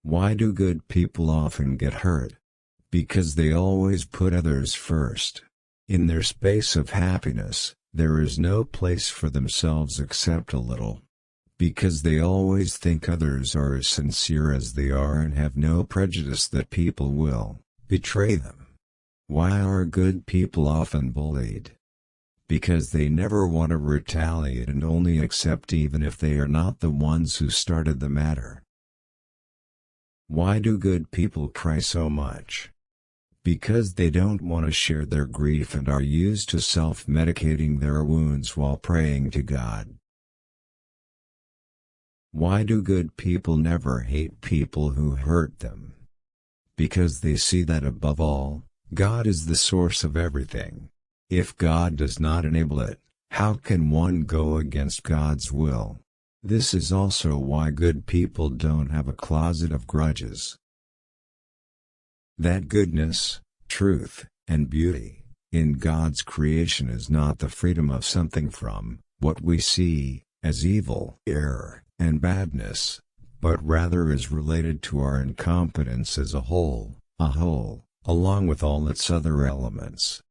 Why do good people often get hurt? Because they always put others first. In their space of happiness, there is no place for themselves except a little. Because they always think others are as sincere as they are and have no prejudice that people will betray them. Why are good people often bullied? Because they never want to retaliate and only accept even if they are not the ones who started the matter. Why do good people cry so much? Because they don't want to share their grief and are used to self-medicating their wounds while praying to God. Why do good people never hate people who hurt them? Because they see that above all, God is the source of everything. If God does not enable it, how can one go against God's will? This is also why good people don't have a closet of grudges. That goodness, truth, and beauty in God's creation is not the freedom of something from what we see as evil, error, and badness, but rather is related to our incompetence as a whole, along with all its other elements.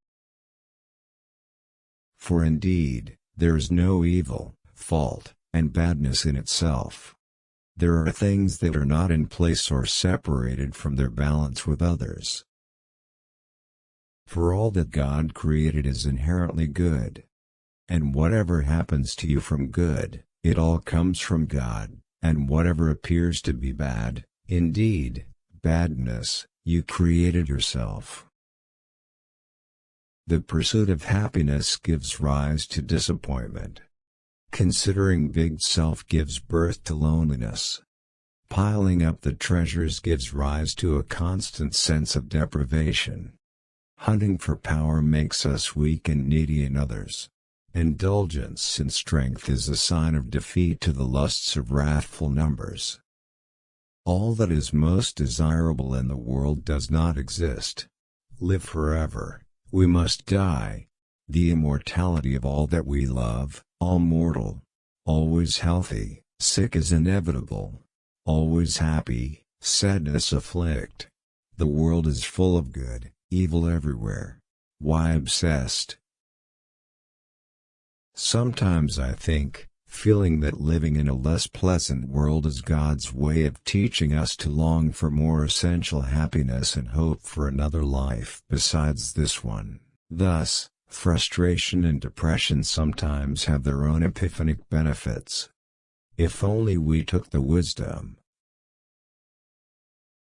For indeed, there is no evil, fault, and badness in itself. There are things that are not in place or separated from their balance with others. For all that God created is inherently good. And whatever happens to you from good, it all comes from God, and whatever appears to be bad, indeed, badness, you created yourself. The pursuit of happiness gives rise to disappointment. Considering big self gives birth to loneliness. Piling up the treasures gives rise to a constant sense of deprivation. Hunting for power makes us weak and needy in others. Indulgence in strength is a sign of defeat to the lusts of wrathful numbers. All that is most desirable in the world does not exist. Live forever, we must die. The immortality of all that we love, all mortal, always healthy, sick is inevitable, always happy, sadness afflict. The world is full of good, evil everywhere. Why obsessed? Sometimes I think, feeling that living in a less pleasant world is God's way of teaching us to long for more essential happiness and hope for another life besides this one. Thus, frustration and depression sometimes have their own epiphanic benefits. If only we took the wisdom